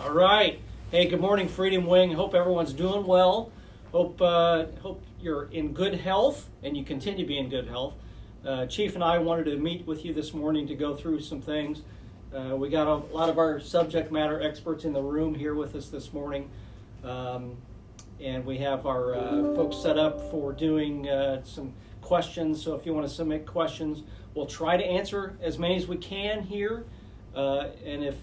All right. Hey, good morning, Freedom Wing. Hope everyone's doing well. Hope you're in good health and you continue to be in good health. Chief and I wanted to meet with you this morning to go through some things. We got a lot of our subject matter experts in the room here with us this morning. And we have our folks set up for doing some questions. So if you want to submit questions, we'll try to answer as many as we can here. And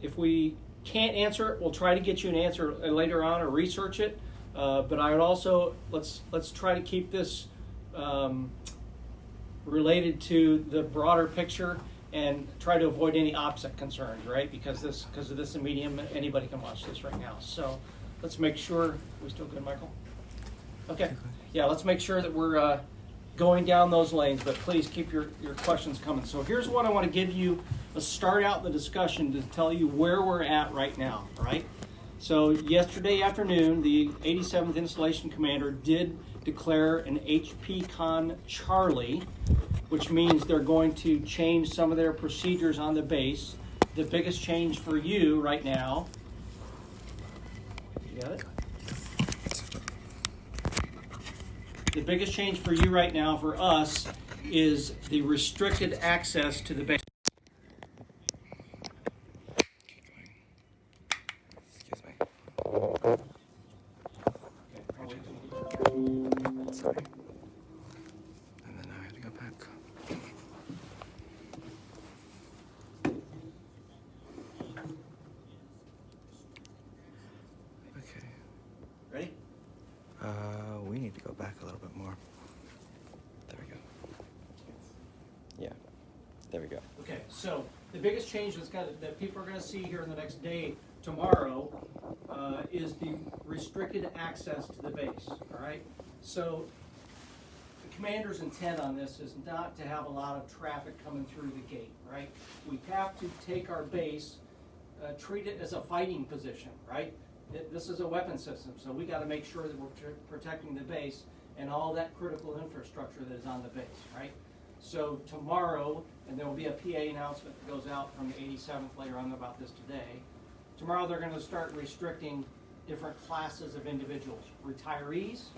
if we can't answer it, we'll try to get you an answer later on or research it. But I would also, let's try to keep this related to the broader picture and try to avoid any opposite concerns, right? Because of this medium, anybody can watch this right now. So let's make sure, we still good, Michael? Okay. Yeah, let's make sure that we're going down those lanes, but please keep your questions coming. So here's what I want to give you. Let's start out the discussion to tell you where we're at right now, all right? So yesterday afternoon, the 87th Installation Commander did declare an HPCon Charlie, which means they're going to change some of their procedures on the base. The biggest change for you right now, you got it? The biggest change for you right now, for us, is the restricted access to the base. Excuse me. Sorry. And then I have to go back. Okay. Ready? We need to go back a little bit more. There we go. Yeah. There we go. Okay, so the biggest change that people are going to see here in the next day, tomorrow, is the restricted access to the base, all right? So the commander's intent on this is not to have a lot of traffic coming through the gate, right? We have to take our base, treat it as a fighting position, right? This is a weapon system, so we got to make sure that we're protecting the base and all that critical infrastructure that is on the base, right? So tomorrow, and there will be a PA announcement that goes out from the 87th later on about this today. Tomorrow they're going to start restricting different classes of individuals. Retirees,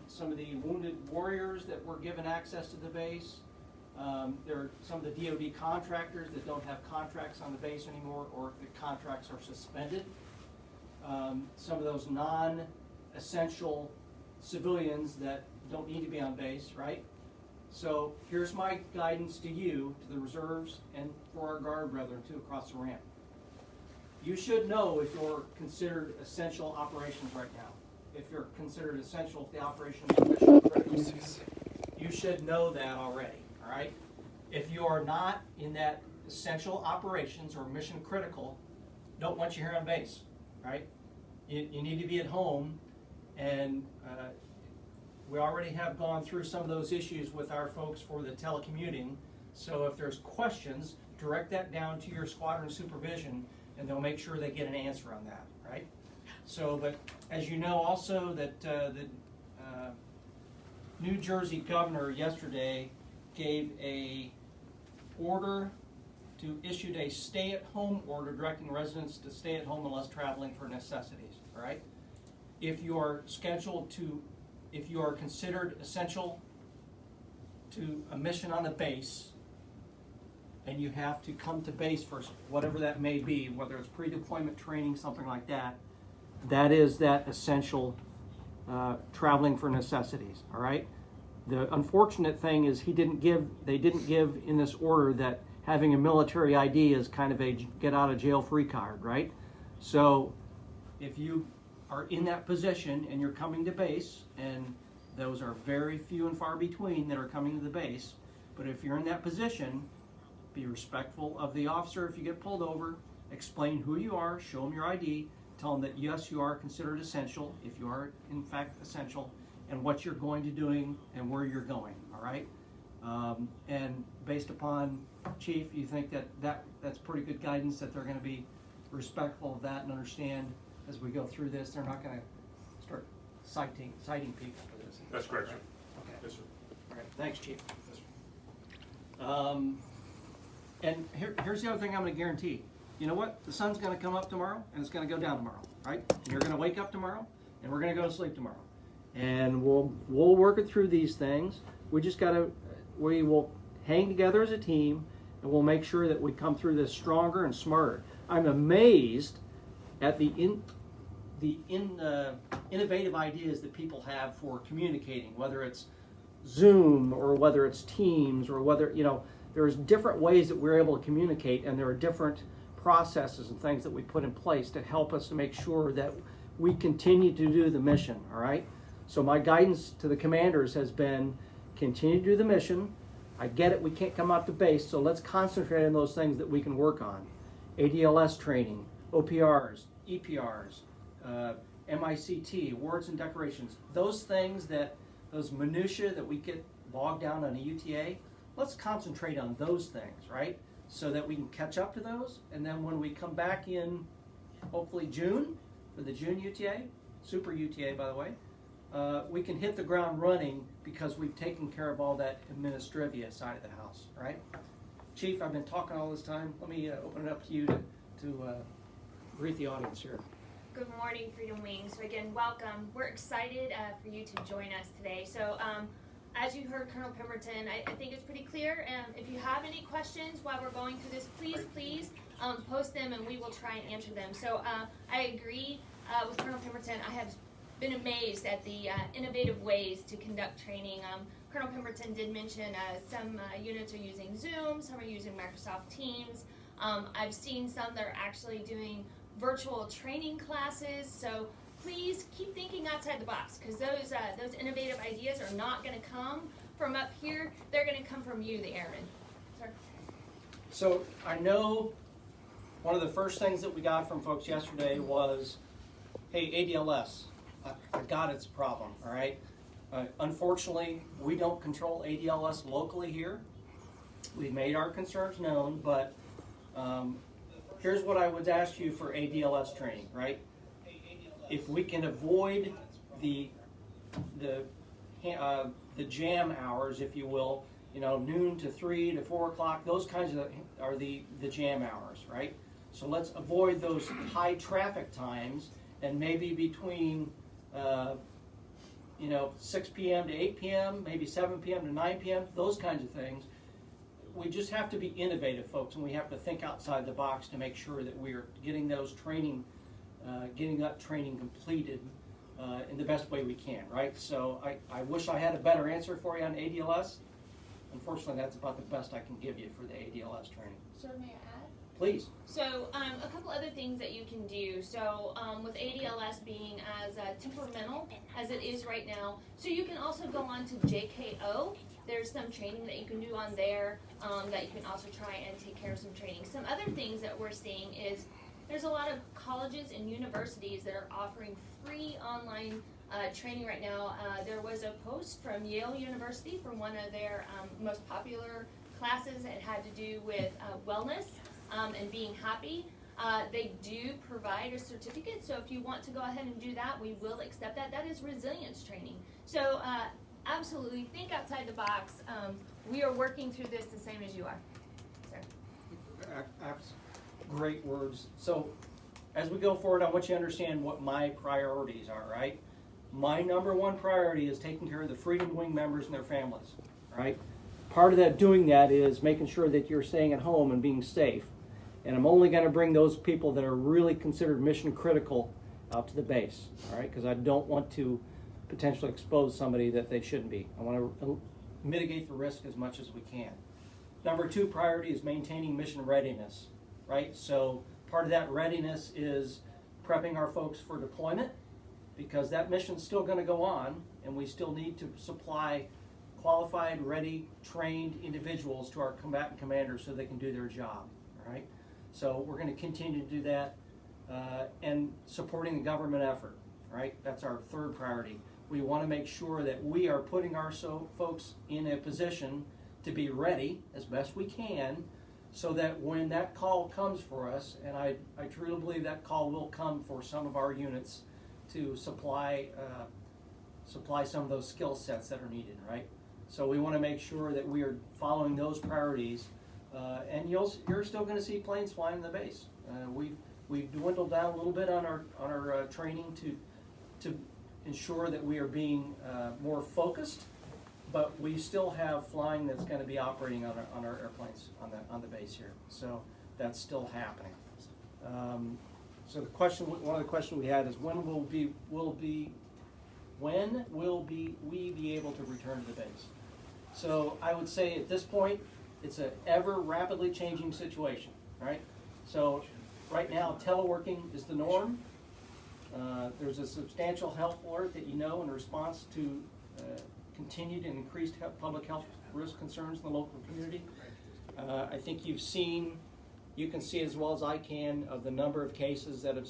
some of the wounded warriors that were given access to the base. There are some of the DoD contractors that don't have contracts on the base anymore, or the contracts are suspended. Some of those non-essential civilians that don't need to be on base, right? So here's my guidance to you, to the reserves, and for our guard brethren too across the ramp. You should know if you're considered essential operations right now. If you're considered essential if the operation is mission critical, you should know that already, all right? If you are not in that essential operations or mission critical, don't want you here on base, right? You need to be at home, and we already have gone through some of those issues with our folks for the telecommuting. So if there's questions, direct that down to your squadron supervision, and they'll make sure they get an answer on that, right? So, but as you know also that the New Jersey governor yesterday gave a order issued a stay-at-home order directing residents to stay at home unless traveling for necessities, all right? If you are considered essential to a mission on the base, and you have to come to base for whatever that may be, whether it's pre-deployment training, something like that, that is that essential traveling for necessities, all right? The unfortunate thing is they didn't give in this order that having a military ID is kind of a get-out-of-jail-free card, right? So if you are in that position and you're coming to base, and those are very few and far between that are coming to the base, but if you're in that position, be respectful of the officer if you get pulled over, explain who you are, show them your ID, tell them that yes, you are considered essential, if you are in fact essential, and what you're going to doing and where you're going, all right? And based upon Chief, you think that's pretty good guidance, that they're going to be respectful of that and understand as we go through this, they're not going to start citing people for this. That's correct, sir. Okay. Yes, sir. All right. Thanks, Chief. Yes, sir. And here's the other thing I'm going to guarantee. you know what? The sun's going to come up tomorrow and it's going to go down tomorrow, right? And you're going to wake up tomorrow and we're going to go to sleep tomorrow. And we'll work it through these things. We will hang together as a team, and we'll make sure that we come through this stronger and smarter. I'm amazed at the innovative ideas that people have for communicating, whether it's Zoom or whether it's Teams or whether, there's different ways that we're able to communicate, and there are different processes and things that we put in place to help us to make sure that we continue to do the mission, all right? So my guidance to the commanders has been continue to do the mission. I get it, we can't come out to base, so let's concentrate on those things that we can work on. ADLS training, OPRs, EPRs, MICT, words and decorations. Those things those minutiae that we get bogged down on a UTA, let's concentrate on those things, right? So that we can catch up to those, and then when we come back in, hopefully June, for the June UTA, super UTA by the way, we can hit the ground running because we've taken care of all that administrivia side of the house, right? Chief, I've been talking all this time. Let me open it up to you to greet the audience here. Good morning, Freedom Wing. So again, welcome. We're excited for you to join us today. So as you heard Colonel Pemberton, I think it's pretty clear. If you have any questions while we're going through this, please post them and we will try and answer them. So I agree with Colonel Pemberton. I have been amazed at the innovative ways to conduct training. Colonel Pemberton did mention some units are using Zoom, some are using Microsoft Teams. I've seen some that are actually doing virtual training classes. So please keep thinking outside the box, because those innovative ideas are not going to come from up here. They're going to come from you, the airmen. Sir? So I know one of the first things that we got from folks yesterday was, hey, ADLS. I got it's a problem, all right? Unfortunately, we don't control ADLS locally here. We've made our concerns known, but here's what I would ask you for ADLS training, right? If we can avoid the jam hours, if you will, noon to 3 to 4 o'clock, those kinds are the jam hours, right? So let's avoid those high traffic times, and maybe between 6 p.m. to 8 p.m., maybe 7 p.m. to 9 p.m., those kinds of things. We just have to be innovative, folks, and we have to think outside the box to make sure that we're getting that training completed in the best way we can, right? So I wish I had a better answer for you on ADLS. Unfortunately, that's about the best I can give you for the ADLS training. So may I add? Please. So a couple other things that you can do. So with ADLS being as temperamental as it is right now, so you can also go on to JKO. There's some training that you can do on there that you can also try and take care of some training. Some other things that we're seeing is there's a lot of colleges and universities that are offering free online training right now. There was a post from Yale University from one of their most popular classes that had to do with wellness and being happy. They do provide a certificate, so if you want to go ahead and do that, we will accept that. That is resilience training. So absolutely, think outside the box. We are working through this the same as you are. Sir. Great words. So as we go forward, I want you to understand what my priorities are, right? My number one priority is taking care of the Freedom Wing members and their families, right? Part of that, doing that, is making sure that you're staying at home and being safe. And I'm only going to bring those people that are really considered mission critical out to the base, all right? Because I don't want to potentially expose somebody that they shouldn't be. I want to mitigate the risk as much as we can. Number two priority is maintaining mission readiness, right? So part of that readiness is prepping our folks for deployment, because that mission's still going to go on, and we still need to supply qualified, ready, trained individuals to our combatant commanders so they can do their job, all right? So we're going to continue to do that, and supporting the government effort, right? That's our third priority. We want to make sure that we are putting our folks in a position to be ready as best we can, so that when that call comes for us, and I truly believe that call will come for some of our units to supply some of those skill sets that are needed, right? So we want to make sure that we are following those priorities And you're still going to see planes flying in the base. We've dwindled down a little bit on our training to ensure that we are being more focused, but we still have flying that's going to be operating on our airplanes on the base here. So that's still happening. So one of the questions we had is when will we be able to return to the base? So I would say at this point, it's an ever rapidly changing situation, right? So right now, teleworking is the norm. There's a substantial health alert that you know in response to continued and increased public health risk concerns in the local community. I think you can see as well as I can of the number of cases that have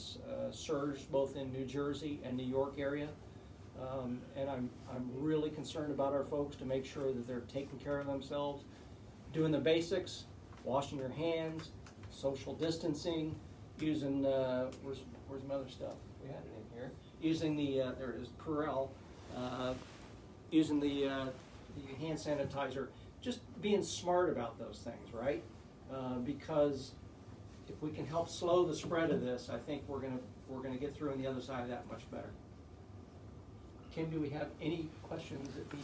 surged both in New Jersey and New York area. And I'm really concerned about our folks to make sure that they're taking care of themselves, doing the basics, washing your hands, social distancing, using, where's my other stuff? We had it in here. Using there it is, Purell, using the hand sanitizer, just being smart about those things, right? Because if we can help slow the spread of this, I think we're gonna get through on the other side of that much better. Kim, do we have any questions that we?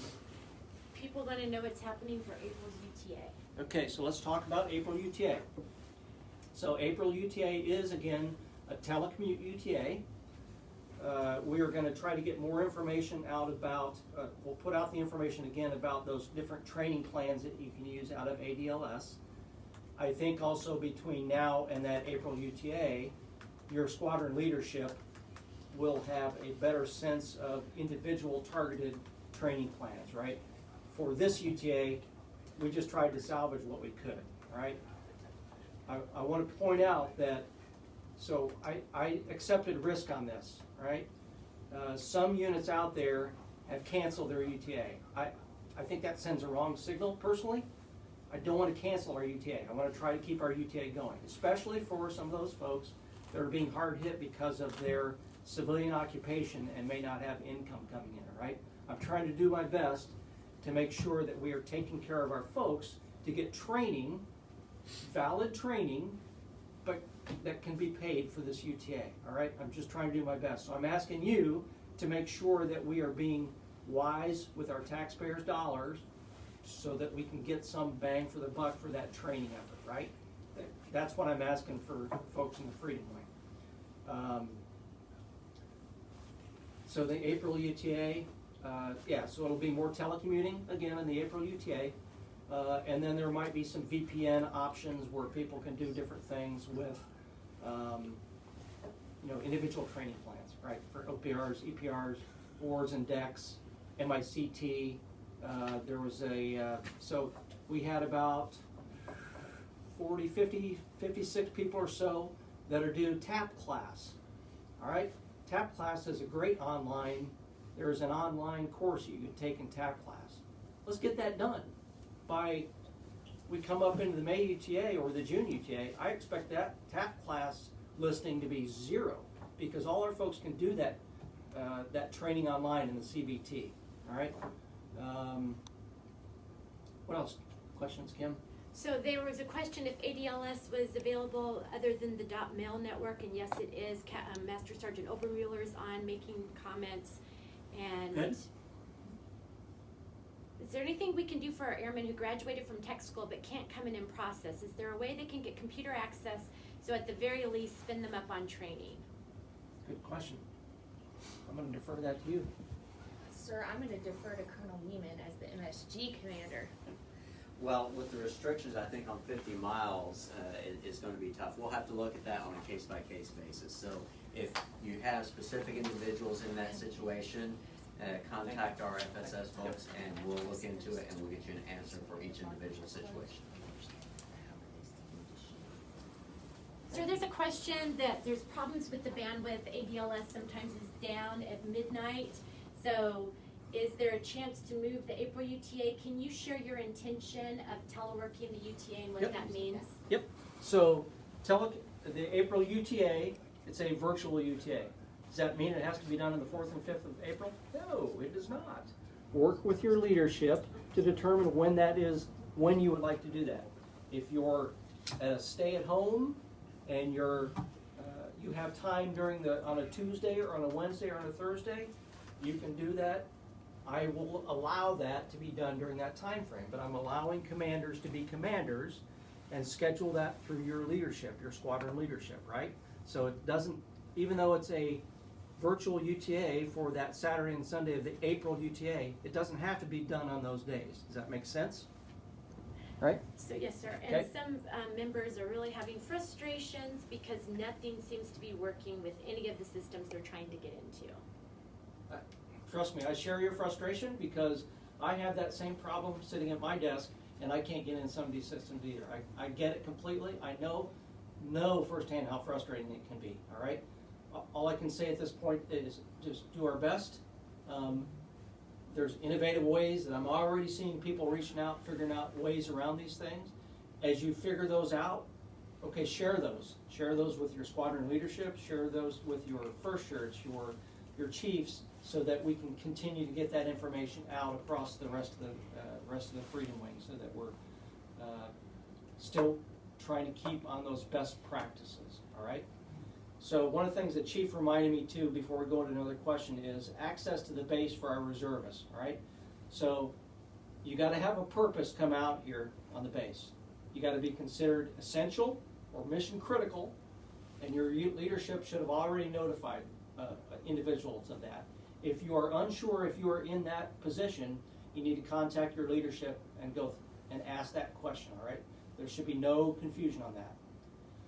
People want to know what's happening for April's UTA. Okay, so let's talk about April UTA. So April UTA is again a telecommute UTA. We are going to try to get more information out about, we'll put out the information again about those different training plans that you can use out of ADLS. I think also between now and that April UTA, your squadron leadership will have a better sense of individual targeted training plans, right? For this UTA, we just tried to salvage what we could, right? I want to point out that, so I accepted risk on this, right? Some units out there have canceled their UTA. I think that sends a wrong signal, personally. I don't want to cancel our UTA. I want to try to keep our UTA going, especially for some of those folks that are being hard hit because of their civilian occupation and may not have income coming in, right? I'm trying to do my best to make sure that we are taking care of our folks to get training, valid training, but that can be paid for this UTA, all right? I'm just trying to do my best. So I'm asking you to make sure that we are being wise with our taxpayers' dollars so that we can get some bang for the buck for that training effort, right? That's what I'm asking for folks in the Freedom Wing. So the April UTA, so it'll be more telecommuting again in the April UTA. And then there might be some VPN options where people can do different things with, individual training plans, right? For OPRs, EPRs, boards and decks, MICT. There was so we had about 40, 50, 56 people or so that are due TAP class, all right? TAP class is a great there's an online course you can take in TAP class. Let's get that done. By we come up into the May UTA or the June UTA, I expect that TAP class listing to be 0 because all our folks can do that training online in the CBT. All right. What else? Questions, Kim? So there was a question if ADLS was available other than the .mail network, and yes, it is. Master Sergeant Obermueller is on making comments. And Good. is there anything we can do for our airmen who graduated from tech school but can't come in and process? Is there a way they can get computer access so at the very least spin them up on training? Good question. I'm going to defer that to you. Sir, I'm going to defer to Colonel Neiman as the MSG commander. Well, with the restrictions, I think on 50 miles is going to be tough. We'll have to look at that on a case-by-case basis. So if you have specific individuals in that situation, contact our FSS folks and we'll look into it and we'll get you an answer for each individual situation. So there's a question that there's problems with the bandwidth. ADLS sometimes is down at midnight. So is there a chance to move the April UTA? Can you share your intention of teleworking the UTA and what Yep. that means? Yep. So the April UTA, it's a virtual UTA. Does that mean it has to be done on the 4th and 5th of April? No, it does not. Work with your leadership to determine when you would like to do that. If you're at a stay-at-home and you have time on a Tuesday or on a Wednesday or on a Thursday, you can do that. I will allow that to be done during that time frame, but I'm allowing commanders to be commanders and schedule that through your leadership, your squadron leadership, right? So it doesn't, even though it's a virtual UTA for that Saturday and Sunday of the April UTA, it doesn't have to be done on those days. Does that make sense? Right? So yes, sir. Okay. And some members are really having frustrations because nothing seems to be working with any of the systems they're trying to get into. Trust me, I share your frustration because I have that same problem sitting at my desk and I can't get in some of these systems either. I get it completely. I know firsthand how frustrating it can be, all right? All I can say at this point is just do our best. There's innovative ways that I'm already seeing people reaching out, figuring out ways around these things. As you figure those out, okay, share those. Share those with your squadron leadership, share those with your first shirts, your chiefs, so that we can continue to get that information out across the rest of the Freedom Wing, so that we're still trying to keep on those best practices, all right? So one of the things that Chief reminded me too before we go to another question is access to the base for our reservists, all right? So you got to have a purpose come out here on the base. You got to be considered essential or mission critical, and your leadership should have already notified individuals of that. If you are unsure if you are in that position, you need to contact your leadership and go and ask that question, all right? There should be no confusion on that.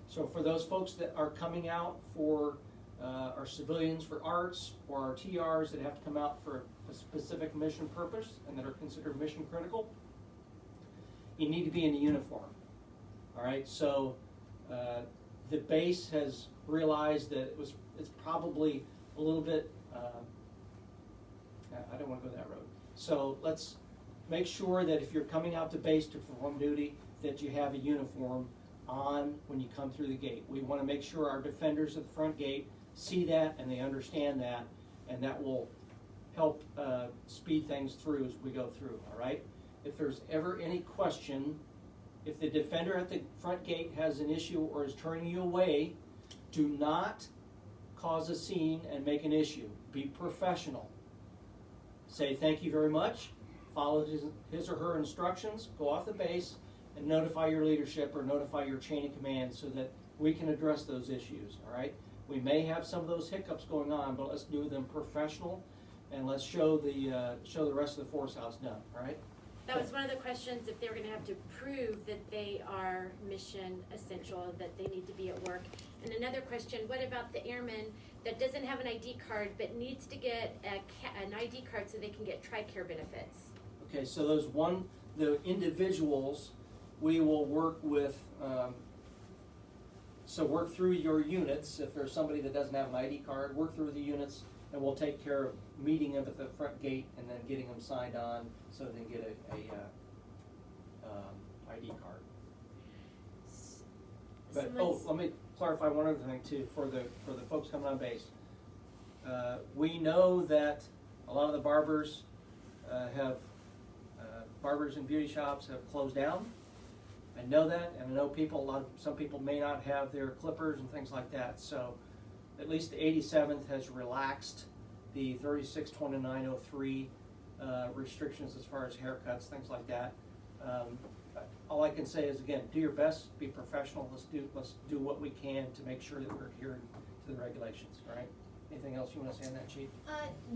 So for those folks that are coming out for our civilians for ARTS or our TRs that have to come out for a specific mission purpose and that are considered mission critical, you need to be in a uniform, all right? So the base has realized that it's probably a little bit, I don't want to go that road. So let's make sure that if you're coming out to base to perform duty, that you have a uniform on when you come through the gate. We want to make sure our defenders at the front gate see that and they understand that, and that will help speed things through as we go through, all right? If there's ever any question, if the defender at the front gate has an issue or is turning you away, do not cause a scene and make an issue. Be professional. Say thank you very much, follow his or her instructions, go off the base, and notify your leadership or notify your chain of command so that we can address those issues, all right? We may have some of those hiccups going on, but let's do them professional, and let's show the rest of the force how it's done, all right? That was one of the questions, if they were going to have to prove that they are mission essential, that they need to be at work. And another question, what about the airman that doesn't have an ID card but needs to get an ID card so they can get TRICARE benefits? Okay, so the individuals, we will work with, so work through your units. If there's somebody that doesn't have an ID card, work through the units, and we'll take care of meeting them at the front gate and then getting them signed on so they can get a ID card. But let me clarify one other thing too for the folks coming on base. We know that a lot of the barbers barbers and beauty shops have closed down. I know that, and I know some people may not have their clippers and things like that. So, at least the 87th has relaxed the 362903 restrictions as far as haircuts, things like that. All I can say is, again, do your best, be professional. Let's do what we can to make sure that we're adhering to the regulations. All right. Anything else you want to say on that, Chief?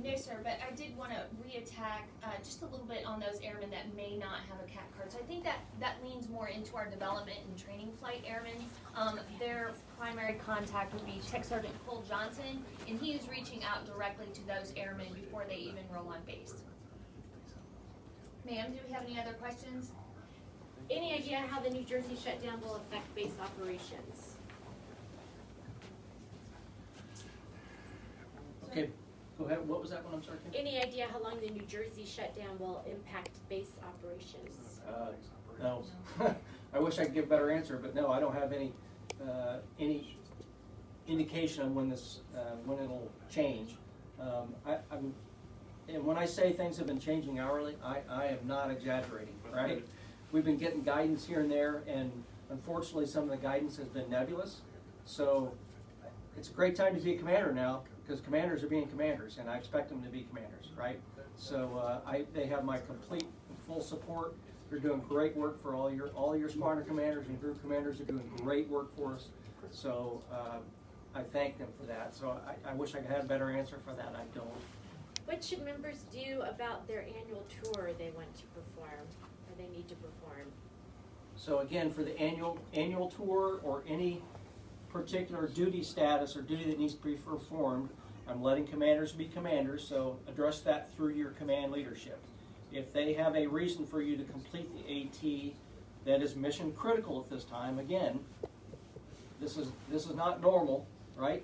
No, sir, but I did want to re-attack just a little bit on those airmen that may not have a CAT card. So I think that leans more into our development and training flight airmen. Their primary contact would be Tech Sergeant Cole Johnson, and he is reaching out directly to those airmen before they even roll on base. Ma'am, do we have any other questions? Any idea how the New Jersey shutdown will affect base operations? Okay, go ahead. What was that one? I'm sorry. Any idea how long the New Jersey shutdown will impact base operations? No. I wish I could give a better answer, but no, I don't have any indication on when when it'll change. And when I say things have been changing hourly, I am not exaggerating, right? we've been getting guidance here and there, and unfortunately, some of the guidance has been nebulous. So it's a great time to be a commander now, because commanders are being commanders, and I expect them to be commanders, right? So they have my complete and full support. They're doing great work for all your squadron commanders and group commanders are doing great work for us. So I thank them for that. So I wish I could have a better answer for that. I don't. What should members do about their annual tour they want to perform, or they need to perform? So again, for the annual tour or any particular duty status or duty that needs to be performed, I'm letting commanders be commanders, so address that through your command leadership. If they have a reason for you to complete the AT that is mission critical at this time, again, this is not normal, right?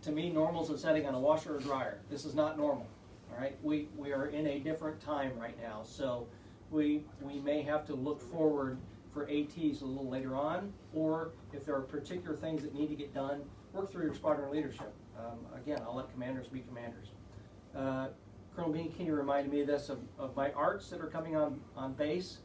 To me, normal is a setting on a washer or dryer. This is not normal, all right? We are in a different time right now, so we may have to look forward for ATs a little later on, or if there are particular things that need to get done, work through your squadron leadership. Again, I'll let commanders be commanders. Colonel Bean, can you remind me of this, of my arts that are coming on base?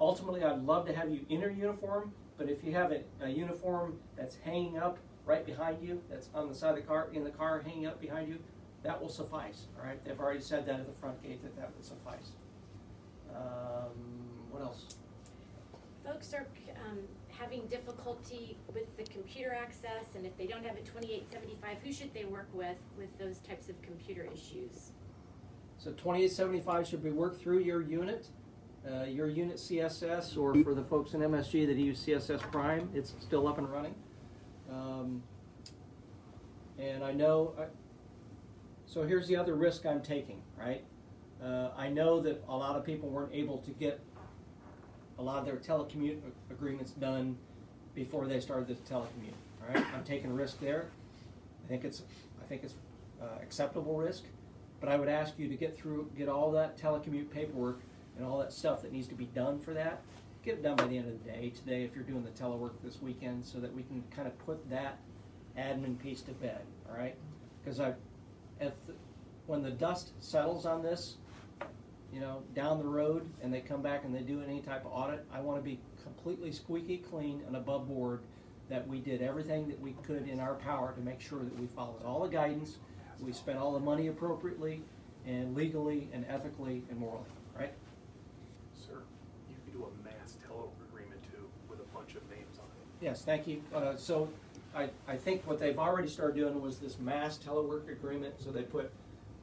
Ultimately, I'd love to have you in your uniform, but if you have a uniform that's hanging up right behind you, that's on the side of the car, in the car hanging up behind you, that will suffice, all right? They've already said that at the front gate, that would suffice. What else? Folks are having difficulty with the computer access, and if they don't have a 2875, who should they work with those types of computer issues? So 2875 should be worked through your unit CSS, or for the folks in MSG that use CSS Prime, it's still up and running. And I know, so here's the other risk I'm taking, right? I know that a lot of people weren't able to get a lot of their telecommute agreements done before they started the telecommute. All right, I'm taking a risk there. I think it's acceptable risk, but I would ask you to get all that telecommute paperwork and all that stuff that needs to be done for that. Get it done by the end of the day today if you're doing the telework this weekend, so that we can kind of put that admin piece to bed. All right, because when the dust settles on this, down the road, and they come back and they do any type of audit, I want to be completely squeaky clean and above board that we did everything that we could in our power to make sure that we followed all the guidance, we spent all the money appropriately, and legally and ethically and morally, right? Sir, you could do a mass telework agreement too, with a bunch of names on it. Yes, thank you. So I think what they've already started doing was this mass telework agreement, so they put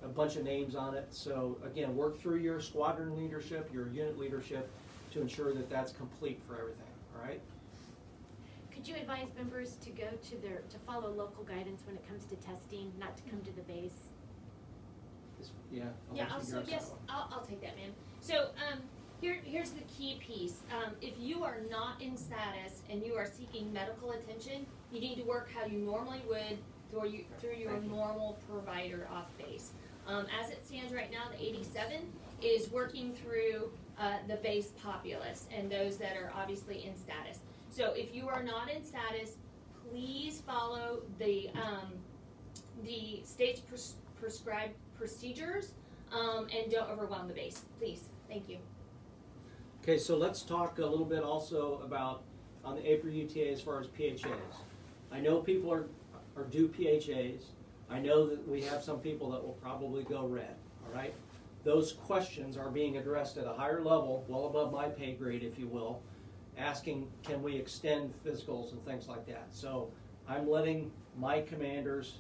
a bunch of names on it. So again, work through your squadron leadership, your unit leadership, to ensure that that's complete for everything, all right? Could you advise members to go to follow local guidance when it comes to testing, not to come to the base? Yeah. I'll take that, ma'am. So here's the key piece. If you are not in status and you are seeking medical attention, you need to work how you normally would through your normal provider off base. As it stands right now, the 87 is working through the base populace and those that are obviously in status. So if you are not in status, please follow the state's prescribed procedures and don't overwhelm the base. Please. Thank you. Okay, so let's talk a little bit also about on the April UTA as far as PHAs. I know people are due PHAs. I know that we have some people that will probably go red, all right? Those questions are being addressed at a higher level, well above my pay grade, if you will, asking, can we extend physicals and things like that. So I'm letting my commanders,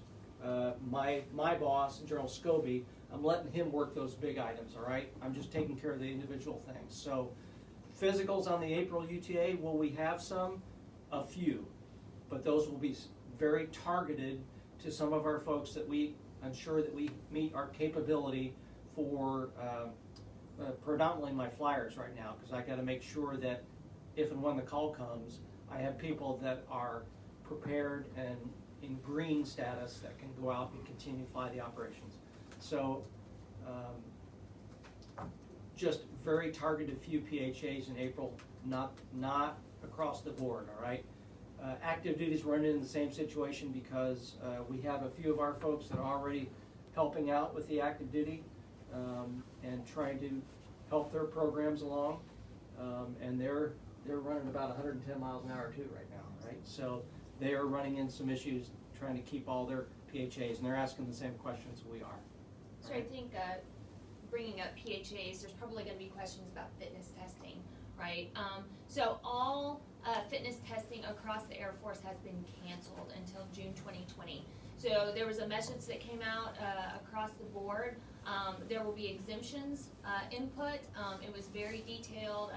my boss, General Scobie, I'm letting him work those big items, all right? I'm just taking care of the individual things. So physicals on the April UTA, will we have some? A few, but those will be very targeted to some of our folks that we ensure that we meet our capability for predominantly my flyers right now, because I got to make sure that if and when the call comes, I have people that are prepared and in green status that can go out and continue to fly the operations. So just very targeted few PHAs in April, not across the board, all right? Active duties run in the same situation because we have a few of our folks that are already helping out with the active duty and trying to help their programs along. And they're running about 110 miles an hour too right now, right? So they are running in some issues trying to keep all their PHAs, and they're asking the same questions we are. So I think, bringing up PHAs, there's probably gonna be questions about fitness testing, right? So all, fitness testing across the Air Force has been canceled until June 2020. So there was a message that came out, across the board. There will be exemptions, input. It was very detailed.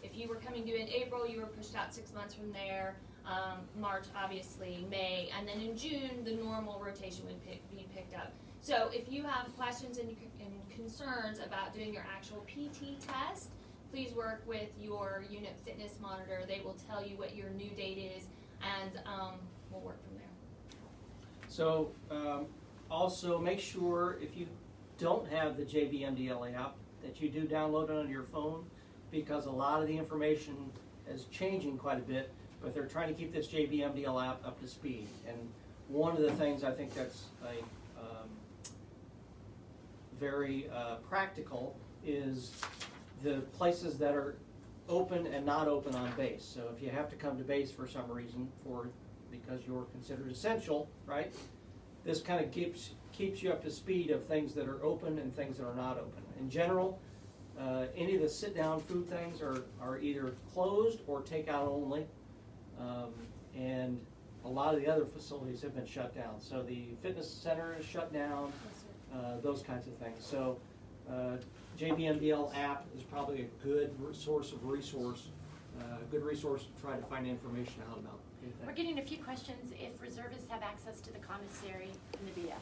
If you were coming due in April, you were pushed out 6 months from there. March, obviously, May, and then in June, the normal rotation would be picked up. So if you have questions and concerns about doing your actual PT test, please work with your unit fitness monitor. They will tell you what your new date is, and we'll work from there. So also make sure if you don't have the JBMDL app that you do download it on your phone, because a lot of the information is changing quite a bit, but they're trying to keep this JBMDL app up to speed. And one of the things I think that's very practical is the places that are open and not open on base. So if you have to come to base for some reason, because you're considered essential, right? This kind of keeps you up to speed of things that are open and things that are not open. In general, any of the sit-down food things are either closed or takeout only, and a lot of the other facilities have been shut down. So the fitness center is shut down, those kinds of things. So JBMDL app is probably a good source of resource, good resource to try to find information out about. We're getting a few questions if reservists have access to the commissary and the BX.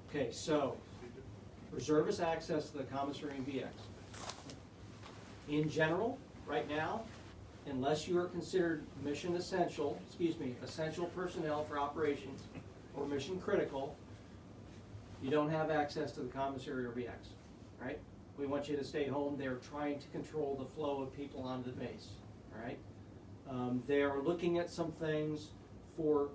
Okay, so reservist access to the commissary and BX. In general, right now, unless you are considered essential personnel for operations or mission critical, you don't have access to the commissary or BX, right? We want you to stay home. They're trying to control the flow of people onto the base, all right? They are looking at some things for,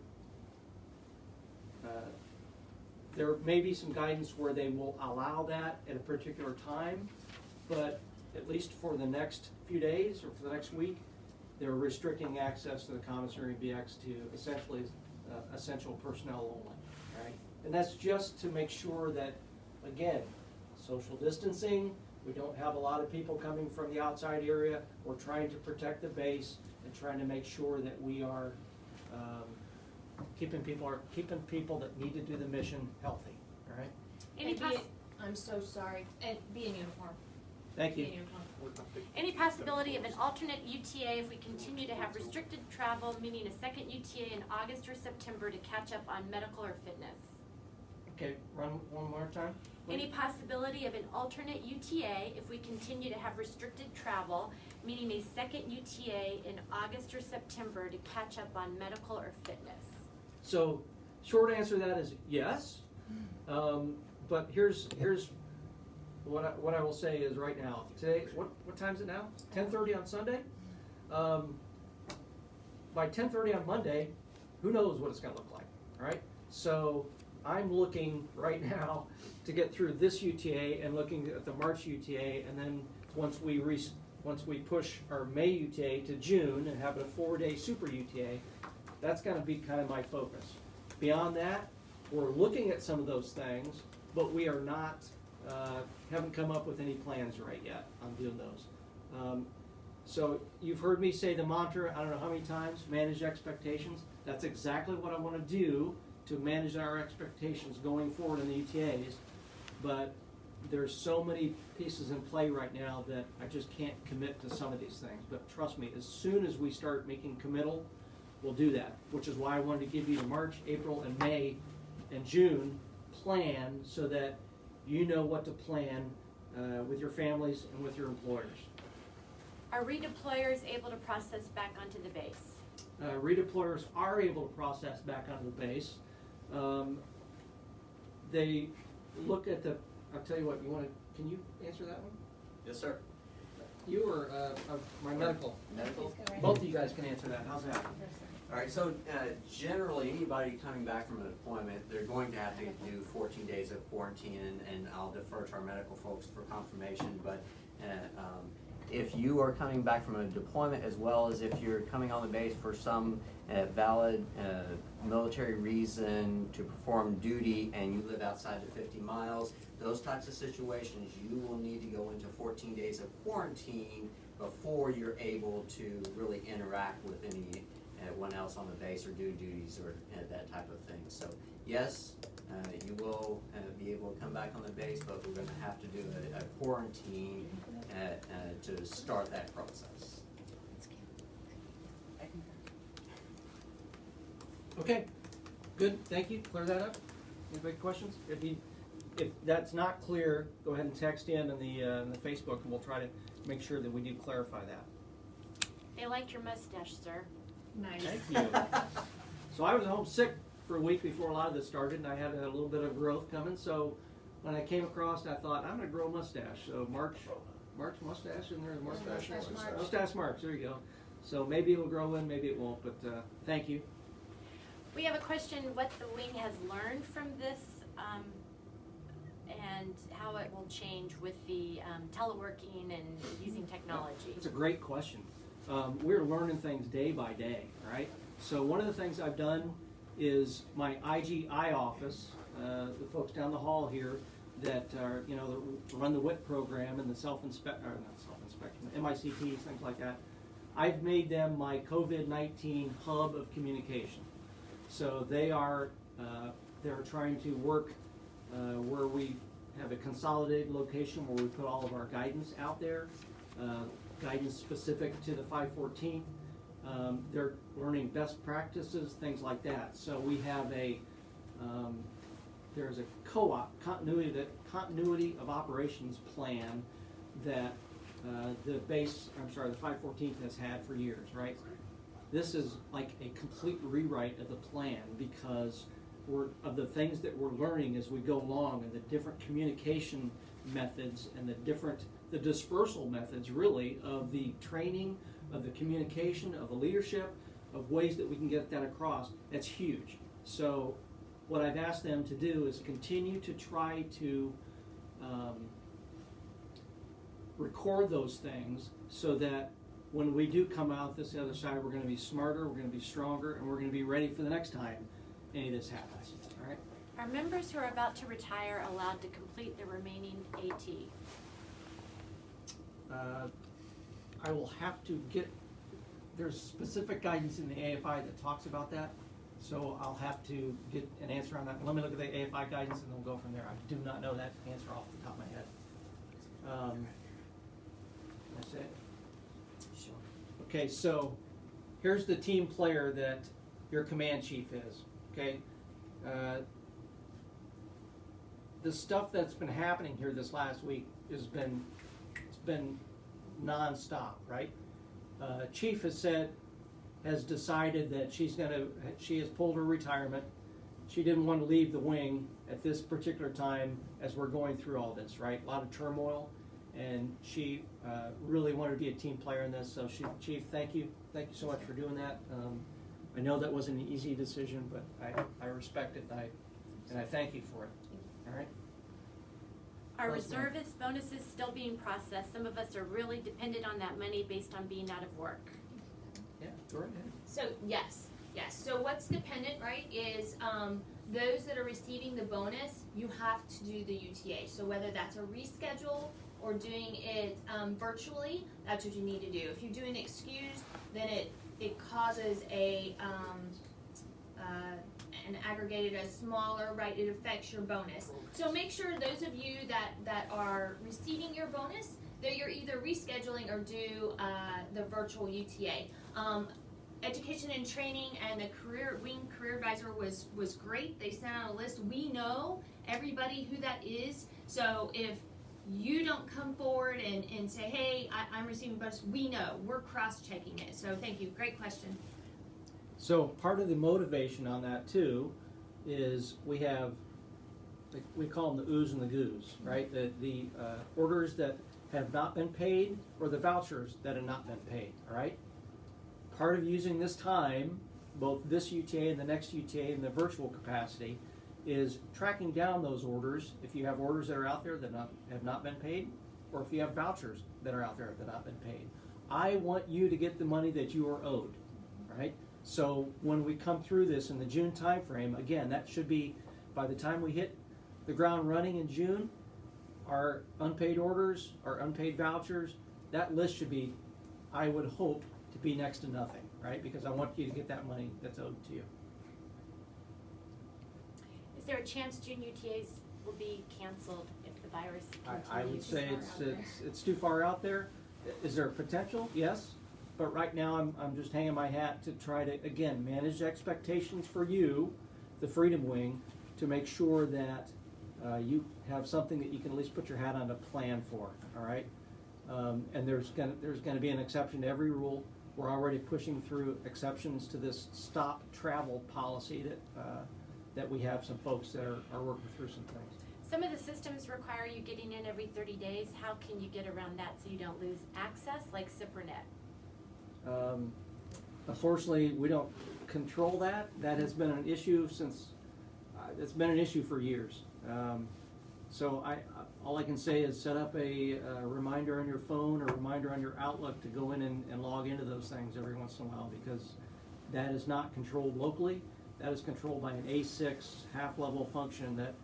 there may be some guidance where they will allow that at a particular time, but at least for the next few days or for the next week, they're restricting access to the commissary and BX to essentially essential personnel only, right? And that's just to make sure that, again, social distancing, we don't have a lot of people coming from the outside area. We're trying to protect the base and trying to make sure that we are keeping people that need to do the mission healthy, all right? I'm so sorry, and be in uniform. Thank Be you. in uniform. Any possibility of an alternate UTA if we continue to have restricted travel, meaning a second UTA in August or September to catch up on medical or fitness? Okay, run one more time. please. Any possibility of an alternate UTA if we continue to have restricted travel, meaning a second UTA in August or September to catch up on medical or fitness? So, short answer to that is yes. But here's what I will say is right now. Today, what time is it now? 10:30 on Sunday. By 10:30 on Monday, who knows what it's going to look like, all right? So I'm looking right now to get through this UTA and looking at the March UTA, and then once we push our May UTA to June and have a 4-day super UTA, that's going to be kind of my focus. Beyond that, we're looking at some of those things, but we are not, haven't come up with any plans right yet on doing those. So you've heard me say the mantra, I don't know how many times, manage expectations. That's exactly what I want to do to manage our expectations going forward in the UTAs. But there's so many pieces in play right now that I just can't commit to some of these things. But trust me, as soon as we start making committal, we'll do that, which is why I wanted to give you the March, April, and May, and June plan so that you know what to plan with your families and with your employers. Are redeployers able to process back onto the base? Redeployers are able to process back onto the base. They look at the, I'll tell you what, can you answer that one? Yes, sir. You or my medical? Medical? Both of you guys can answer that, how's that? All right, so generally, anybody coming back from a deployment, they're going to have to do 14 days of quarantine, and I'll defer to our medical folks for confirmation, but if you are coming back from a deployment, as well as if you're coming on the base for some valid military reason to perform duty and you live outside the 50 miles, those types of situations, you will need to go into 14 days of quarantine before you're able to really interact with anyone else on the base or do duties or that type of thing. So yes, you will be able to come back on the base, but we're going to have to do a quarantine to start that process. Okay, good, thank you, clear that up. Anybody questions? If that's not clear, go ahead and text in the Facebook, and we'll try to make sure that we do clarify that. They liked your mustache, sir. Nice. Thank you. So I was home sick for a week before a lot of this started, and I had a little bit of growth coming, so when I came across, I thought, I'm gonna grow a mustache. So March mustache in there, mustache March, there you go. So maybe it'll grow in, maybe it won't, but thank you. We have a question, what the wing has learned from this, and how it will change with the teleworking and using technology. That's a great question. We're learning things day by day, right? So one of the things I've done is my IGI office, the folks down the hall here that are, that run the WIT program and the MICTs, things like that. I've made them my COVID-19 hub of communication. So they're trying to work where we have a consolidated location where we put all of our guidance out there, guidance specific to the 514. They're learning best practices, things like that. So we have there's a continuity of operations plan that the 514th has had for years, right? This is like a complete rewrite of the plan because of the things that we're learning as we go along, and the different communication methods and the dispersal methods really of the training, of the communication, of the leadership, of ways that we can get that across. That's huge. So what I've asked them to do is continue to try to record those things so that when we do come out this other side, we're going to be smarter, we're going to be stronger, and we're going to be ready for the next time any of this happens. All right? Are members who are about to retire allowed to complete the remaining AT? I will have to there's specific guidance in the AFI that talks about that, so I'll have to get an answer on that. Let me look at the AFI guidance and then we'll go from there. I do not know that answer off the top of my head. That's it. Sure. Okay, so here's the team player that your command chief is, okay? The stuff that's been happening here this last week it's been non-stop, right? Chief has decided that she has pulled her retirement. She didn't want to leave the wing at this particular time as we're going through all this, right? A lot of turmoil, and she really wanted to be a team player in this. So Chief, thank you so much for doing that. I know that wasn't an easy decision, but I respect it, and I thank you for it. All right. Are reservist bonuses still being processed? Some of us are really dependent on that money based on being out of work. Yeah, go ahead. So yes. So what's dependent, right, is those that are receiving the bonus, you have to do the UTA. So whether that's a reschedule or doing it virtually, that's what you need to do. If you're doing excused, then it causes an aggregated, a smaller, right, it affects your bonus. So make sure those of you that are receiving your bonus, that you're either rescheduling or do the virtual UTA. Education and training and the wing career advisor was great. They sent out a list. We know everybody who that is. So if you don't come forward and say, hey, I'm receiving bonus, we know. We're cross-checking it. So thank you. Great question. So part of the motivation on that too is we call them the oohs and the goos, right? The orders that have not been paid or the vouchers that have not been paid, all right? Part of using this time both this UTA and the next UTA in the virtual capacity is tracking down those orders. If you have orders that are out there that have not been paid, or if you have vouchers that are out there that have not been paid, I want you to get the money that you are owed, right? So when we come through this in the June timeframe, again, that should be by the time we hit the ground running in June, our unpaid orders, our unpaid vouchers, that list should be, I would hope, to be next to nothing, right? Because I want you to get that money that's owed to you. Is there a chance June UTAs will be canceled if the virus continues? I would say to spread out it's too far out there. Is there a potential? Yes. But right now I'm just hanging my hat to try to, again, manage expectations for you, the Freedom Wing, to make sure that you have something that you can at least put your hat on to plan for, all right? And there's gonna be an exception to every rule. We're already pushing through exceptions to this stop travel policy that we have some folks that are working through some things. Some of the systems require you getting in every 30 days. How can you get around that so you don't lose access, like SIPRNet? Unfortunately, we don't control that. That has been an issue since, it's been an issue for years. So all I can say is set up a reminder on your phone or reminder on your Outlook to go in and log into those things every once in a while, because that is not controlled locally. That is controlled by an A6 half-level function that,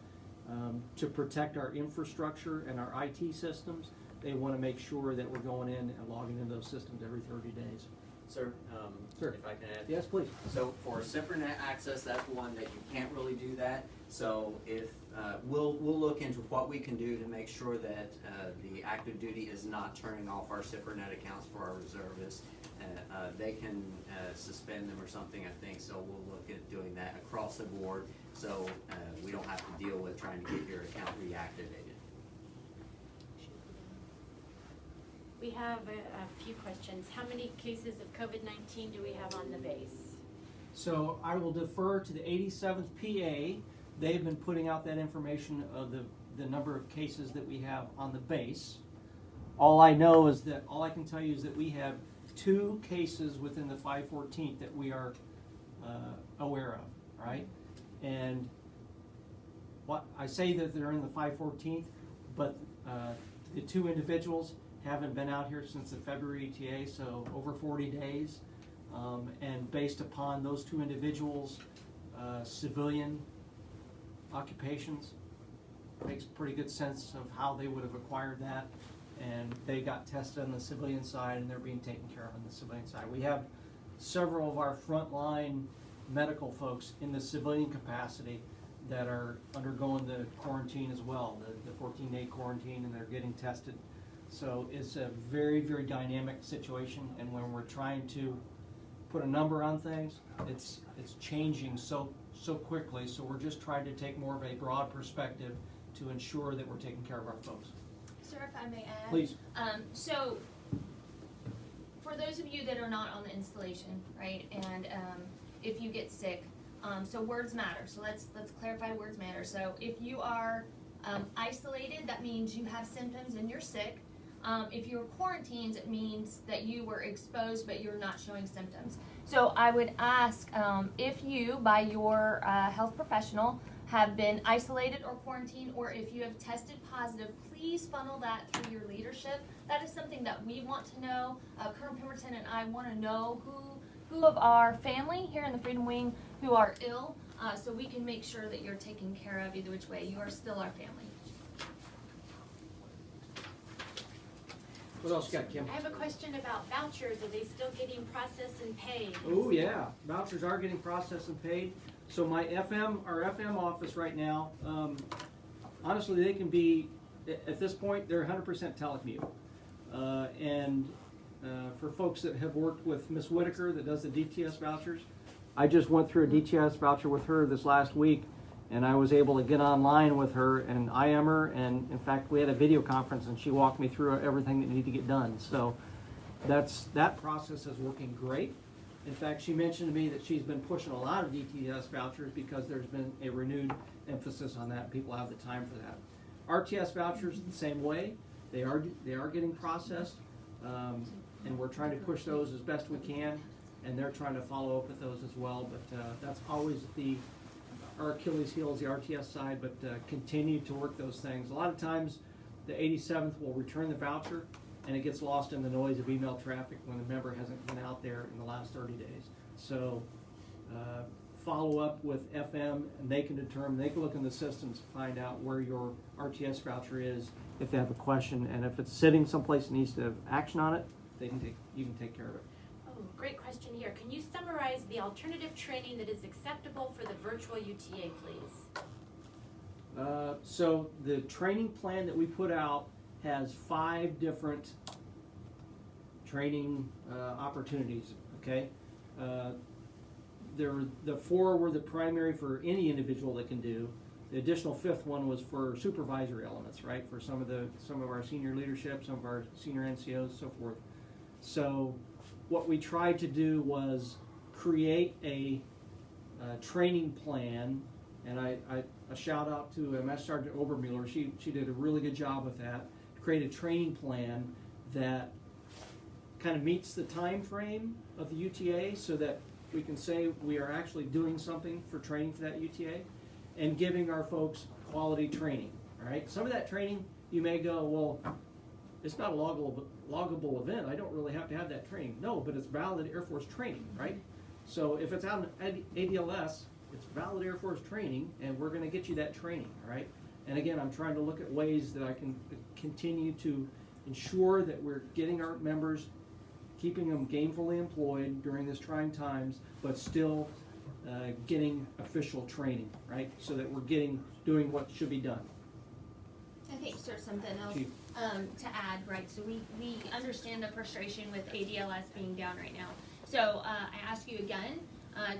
to protect our infrastructure and our IT systems, they want to make sure that we're going in and logging into those systems every 30 days. Sir, Sure. if I can add. Yes, please. So for SIPRNet access, that's the one that you can't really do that. So if, we'll look into what we can do to make sure that the active duty is not turning off our SIPRNet accounts for our reservists. They can suspend them or something, I think, so we'll look at doing that across the board, so we don't have to deal with trying to get your account reactivated. We have a few questions. How many cases of COVID-19 do we have on the base? So I will defer to the 87th PA. They've been putting out that information of the number of cases that we have on the base. All I can tell you is that we have 2 cases within the 514th that we are aware of, right? And what I say that they're in the 514th, but the 2 individuals haven't been out here since the February ETA, so over 40 days. And based upon those 2 individuals' civilian occupations, makes pretty good sense of how they would have acquired that. And they got tested on the civilian side, and they're being taken care of on the civilian side. We have several of our frontline medical folks in the civilian capacity that are undergoing the quarantine as well, the 14-day quarantine, and they're getting tested. So it's a very, very dynamic situation, and when we're trying to put a number on things, it's changing so quickly. So we're just trying to take more of a broad perspective to ensure that we're taking care of our folks. Sir, if I may add. Please. So, for those of you that are not on the installation, right, and if you get sick, so words matter. So let's clarify words matter. So if you are isolated, that means you have symptoms and you're sick. If you're quarantined, it means that you were exposed but you're not showing symptoms. So I would ask if you, by your health professional, have been isolated or quarantined, or if you have tested positive, please funnel that through your leadership. That is something that we want to know. Colonel Pemberton and I want to know who of our family here in the Freedom Wing who are ill, so we can make sure that you're taken care of either which way. You are still our family. What else you got, Kim? I have a question about vouchers. Are they still getting processed and paid? Oh yeah, vouchers are getting processed and paid. So our FM office right now, honestly, they can be, at this point, they're 100% telecommute. And for folks that have worked with Ms. Whitaker that does the DTS vouchers, I just went through a DTS voucher with her this last week, and I was able to get online with her and IM her, and in fact, we had a video conference and she walked me through everything that needed to get done. So that process is working great. In fact, she mentioned to me that she's been pushing a lot of DTS vouchers because there's been a renewed emphasis on that. People have the time for that. RTS vouchers the same way. They are getting processed, and we're trying to push those as best we can. and they're trying to follow up with those as well. But that's always our Achilles heel is the RTS side, but continue to work those things. A lot of times, the 87th will return the voucher, and it gets lost in the noise of email traffic when the member hasn't been out there in the last 30 days. So follow up with FM, and they can look in the systems to find out where your RTS voucher is if they have a question, and if it's sitting someplace and needs to have action on it, you can take care of it. Oh, great question here. Can you summarize the alternative training that is acceptable for the virtual UTA, please? So the training plan that we put out has 5 different training opportunities, okay? The 4 were the primary for any individual that can do. The additional 5th one was for supervisory elements, right? For some of our senior leadership, some of our senior NCOs, so forth. So what we tried to do was create a training plan, and a shout out to Master Sergeant Obermuller. She did a really good job with that. Create a training plan that kind of meets the time frame of the UTA, so that we can say we are actually doing something for training for that UTA, and giving our folks quality training. All right. Some of that training you may go, well, it's not a loggable event. I don't really have to have that training. No, but it's valid Air Force training, right? So if it's out in ADLS, it's valid Air Force training, and we're going to get you that training, all right? And again, I'm trying to look at ways that I can continue to ensure that we're getting our members, keeping them gainfully employed during this trying times, but still getting official training, right? So that we're doing what should be done. I think there's something else Chief. to add, right? So we understand the frustration with ADLS being down right now. So I ask you again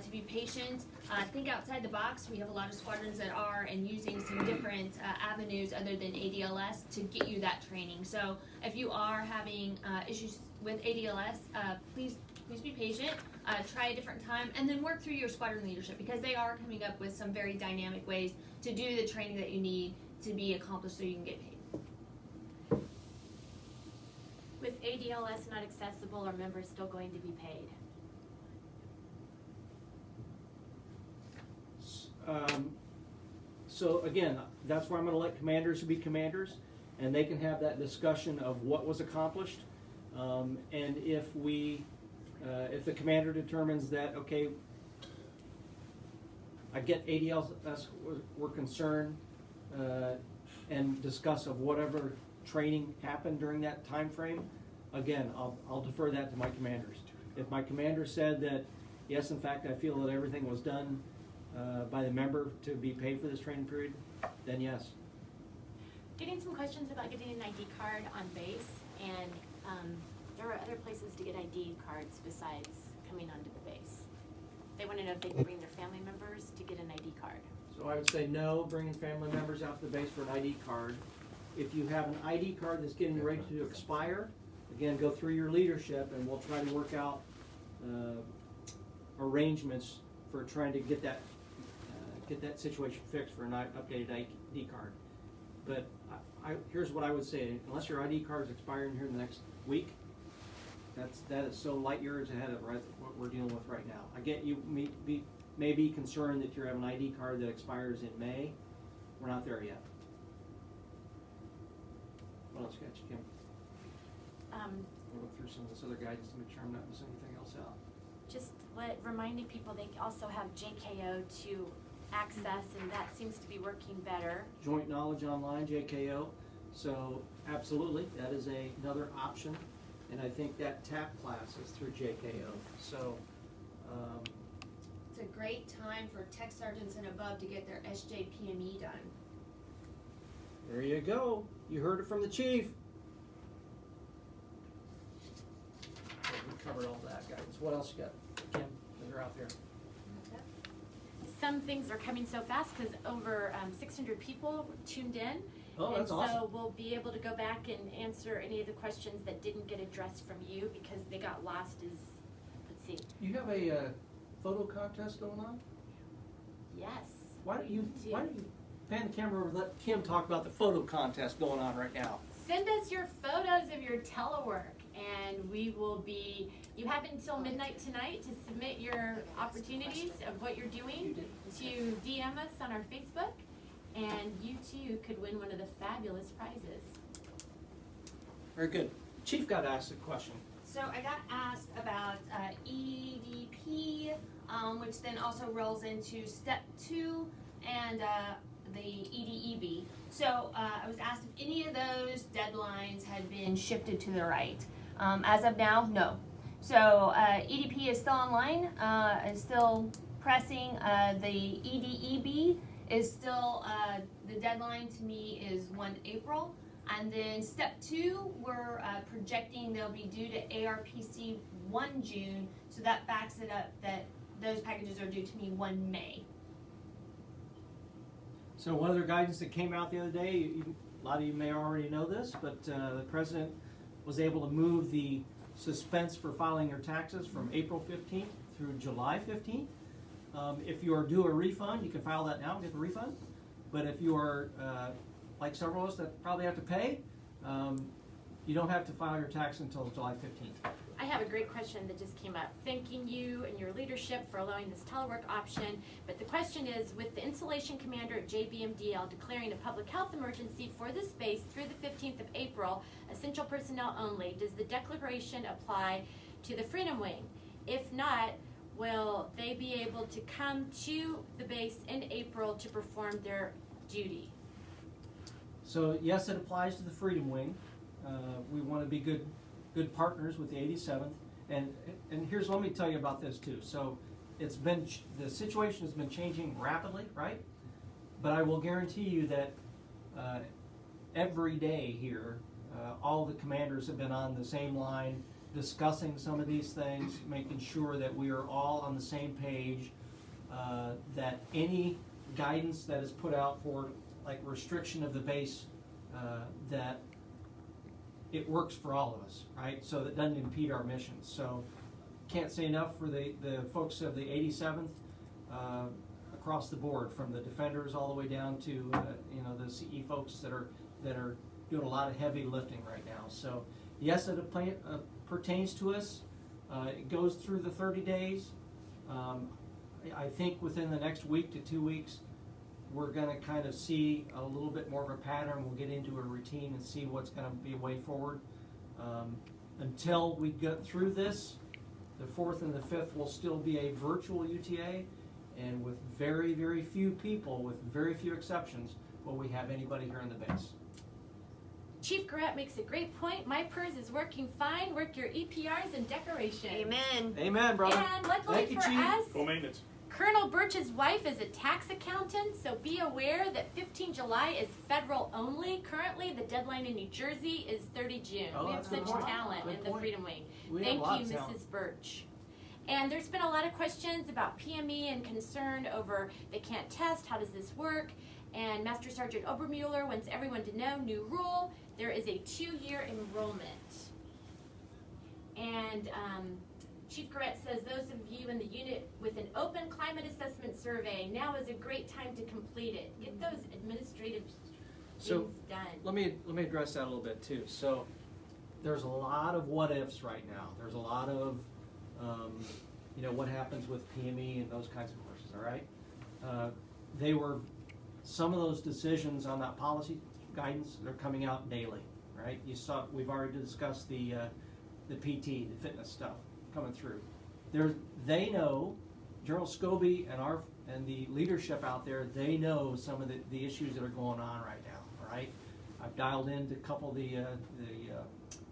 to be patient, think outside the box. We have a lot of squadrons that are and using some different avenues other than ADLS to get you that training. So if you are having issues with ADLS, please be patient, try a different time, and then work through your squadron leadership, because they are coming up with some very dynamic ways to do the training that you need to be accomplished so you can get paid. With ADLS not accessible, are members still going to be paid? So again, that's where I'm going to let commanders be commanders, and they can have that discussion of what was accomplished. And if the commander determines that, okay, I get ADLS, we're concerned, and discuss of whatever training happened during that time frame, again, I'll defer that to my commanders. If my commander said that, yes, in fact, I feel that everything was done by the member to be paid for this training period, then yes. Getting some questions about getting an ID card on base, and there are other places to get ID cards besides coming onto the base. They want to know if they can bring their family members to get an ID card. So I would say no, bringing family members out to the base for an ID card. If you have an ID card that's getting ready to expire, again, go through your leadership, and we'll try to work out arrangements for trying to get that situation fixed for an updated ID card. But here's what I would say: unless your ID card is expiring here in the next week, that is so light years ahead of what we're dealing with right now. I get you may be concerned that you have an ID card that expires in May. We're not there yet. What else you got, Kim? We'll look through some of this other guidance to make sure I'm not missing anything else out. Just reminding people they also have JKO to access, and that seems to be working better. Joint Knowledge Online, JKO. So absolutely, that is another option. And I think that TAP class is through JKO. So It's a great time for tech sergeants and above to get their SJPME done. there you go. You heard it from the chief. Okay, we covered all that, guys. What else you got, Kim, that are out there? Some things are coming so fast because over 600 people tuned in. Oh, that's and awesome. so we'll be able to go back and answer any of the questions that didn't get addressed from you because they got lost let's see. You have a photo contest going on? Yes. Why don't you pan the camera over and let Kim talk about the photo contest going on right now? Send us your photos of your telework. And you have until midnight tonight to submit your opportunities of what you're doing to DM us on our Facebook, and you too could win one of the fabulous prizes. Very good. Chief got asked a question. So I got asked about EDP, which then also rolls into step 2 and the EDEB. So I was asked if any of those deadlines had been shifted to the right. As of now, no. So EDP is still online, is still pressing. The EDEB is still, the deadline to me is 1 April. And then step 2, we're projecting they'll be due to ARPC 1 June, so that backs it up that those packages are due to me 1 May. So one other guidance that came out the other day, a lot of you may already know this, but the president was able to move the suspense for filing your taxes from April 15th through July 15th. If you are due a refund, you can file that now and get the refund. But if you are like several of us that probably have to pay, you don't have to file your tax until July 15th. I have a great question that just came up. Thanking you and your leadership for allowing this telework option. But the question is, with the installation commander at JBMDL declaring a public health emergency for the space through the 15th of April, essential personnel only, does the declaration apply to the Freedom Wing? If not, will they be able to come to the base in April to perform their duty? So yes, it applies to the Freedom Wing. We want to be good partners with the 87th, and here's, let me tell you about this too. So it's been, the situation has been changing rapidly, right? But I will guarantee you that every day here, all the commanders have been on the same line, discussing some of these things, making sure that we are all on the same page, that any guidance that is put out for like restriction of the base, that it works for all of us, right? So that doesn't impede our mission. So can't say enough for the folks of the 87th across the board, from the defenders all the way down to the CE folks that are doing a lot of heavy lifting right now. So yes, it pertains to us. It goes through the 30 days. I think within the next week to 2 weeks, we're going to kind of see a little bit more of a pattern. We'll get into a routine and see what's going to be a way forward. Until we get through this, the 4th and the 5th will still be a virtual UTA, and with very, very few people, with very few exceptions, will we have anybody here on the base. Chief Garrett makes a great point. My PERS is working fine. Work your EPRs and decorations. Amen. Amen, brother. And luckily Thank you, for Chief. us, Go maintenance. Colonel Birch's wife is a tax accountant, so be aware that 15 July is federal only. Currently, the deadline in New Jersey is 30 June. Oh, We have that's a good such point. talent Good in the point. Freedom Wing. We have Thank a lot you, of talent. Mrs. Birch. And there's been a lot of questions about PME and concern over they can't test, how does this work? And Master Sergeant Obermueller wants everyone to know, new rule, there is a 2-year enrollment. And Chief Garrett says, those of you in the unit with an open climate assessment survey, now is a great time to complete it. Get those administrative So, things done. Let me address that a little bit too. So there's a lot of what ifs right now. There's a lot of what happens with PME and those kinds of courses. All right, some of those decisions on that policy guidance, they're coming out daily. Right, you saw we've already discussed the PT, the fitness stuff coming through. They know, General Scobie and the leadership out there, they know some of the issues that are going on right now. All right, I've dialed into a couple of the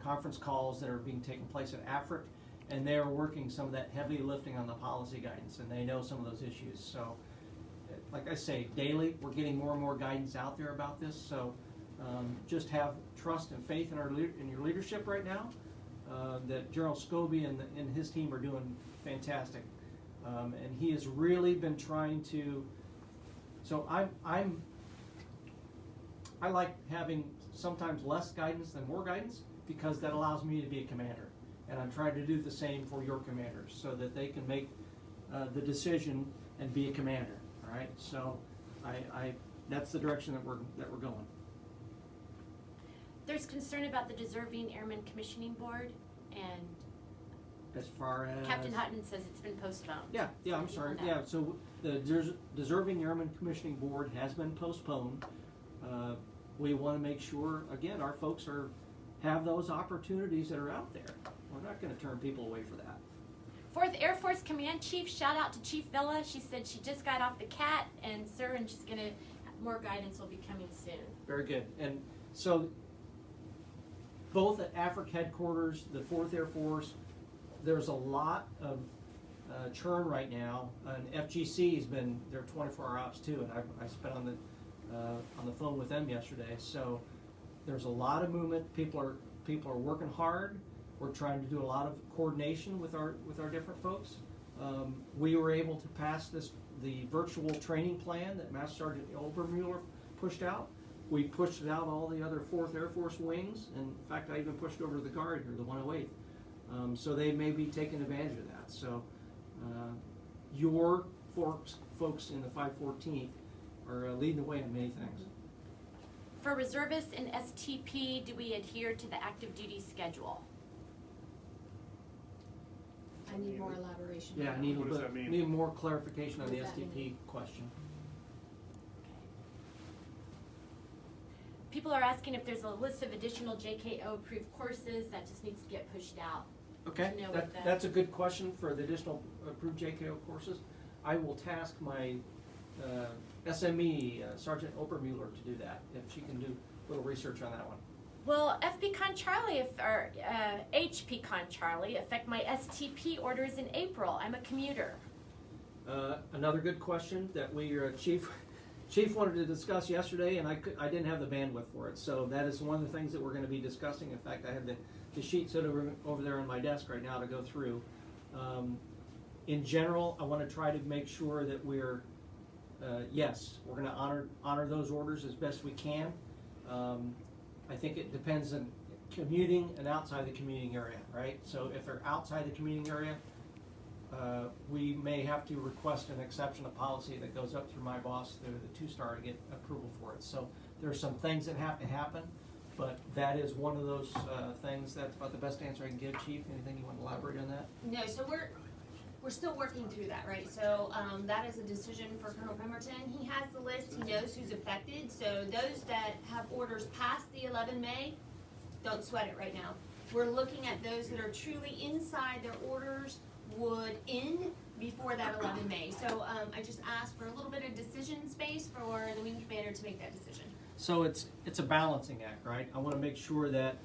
conference calls that are being taken place at AFRIC, and they're working some of that heavy lifting on the policy guidance, and they know some of those issues. So, like I say, daily we're getting more and more guidance out there about this. So, just have trust and faith in your leadership right now. That General Scobie and his team are doing fantastic, and he has really been trying to. So I like having sometimes less guidance than more guidance, because that allows me to be a commander, and I'm trying to do the same for your commanders so that they can make the decision and be a commander. All right, so that's the direction that we're going. There's concern about the Deserving Airmen Commissioning Board. And As far as Captain Hutton says it's been postponed. Yeah, I'm So sorry. people know. Yeah, so the Deserving Airmen Commissioning Board has been postponed. We want to make sure, again, our folks have those opportunities that are out there. We're not going to turn people away for that. 4th Air Force Command Chief, shout out to Chief Villa. She said she just got off the CAT, and she's gonna, more guidance will be coming soon. Very good. And so both at AFRIC headquarters, the 4th Air Force, there's a lot of churn right now. And FGC has been their 24-hour ops too, and I spent on the phone with them yesterday. So there's a lot of movement. People are working hard. We're trying to do a lot of coordination with our different folks. We were able to pass the virtual training plan that Master Sergeant Obermueller pushed out. We pushed it out all the other 4th Air Force wings, and in fact, I even pushed over to the Guard here, the 108th. So they may be taking advantage of that. So your folks in the 514th are leading the way in many things. For reservists and STP, do we adhere to the active duty schedule? I need more elaboration. Yeah, I need What does that mean? need more clarification on What the does that STP mean? question. People are asking if there's a list of additional JKO approved courses that just needs to get pushed out. Okay, To know what the- that's a good question for the additional approved JKO courses. I will task my SME, Sergeant Obermueller, to do that, if she can do a little research on that one. Will FPCon Charlie or HPCon Charlie affect my STP orders in April? I'm a commuter. Another good question that Chief wanted to discuss yesterday, and I didn't have the bandwidth for it. So that is one of the things that we're going to be discussing. In fact, I have the sheet set over there on my desk right now to go through. In general, I want to try to make sure that we're yes, we're going to honor those orders as best we can. I think it depends on commuting and outside the commuting area, right? So if they're outside the commuting area, we may have to request an exception of policy that goes up through my boss, through the 2-star, to get approval for it. So there's some things that have to happen, but that is one of those things. That's about the best answer I can give, Chief. Anything you want to elaborate on that? No, so we're still working through that, right? So that is a decision for Colonel Pemberton. He has the list, he knows who's affected. So those that have orders past the 11 May, don't sweat it right now. We're looking at those that are truly inside their orders would end before that 11 May. So I just asked for a little bit of decision space for the wing commander to make that decision. So it's a balancing act, right? I want to make sure that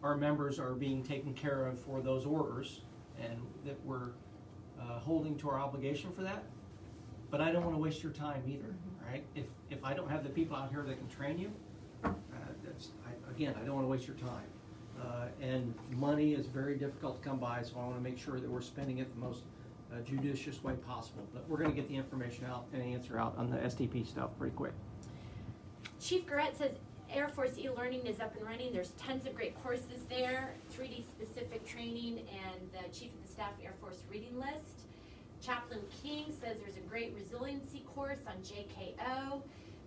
our members are being taken care of for those orders, and that we're holding to our obligation for that. But I don't want to waste your time either, right? If I don't have the people out here that can train you, I don't want to waste your time. And money is very difficult to come by, so I want to make sure that we're spending it the most judicious way possible. But we're going to get the information out and answer out on the STP stuff pretty quick. Chief Garrett says Air Force e-learning is up and running. There's tons of great courses there, 3D specific training, and the Chief of the Staff Air Force reading list. Chaplain King says there's a great resiliency course on JKO.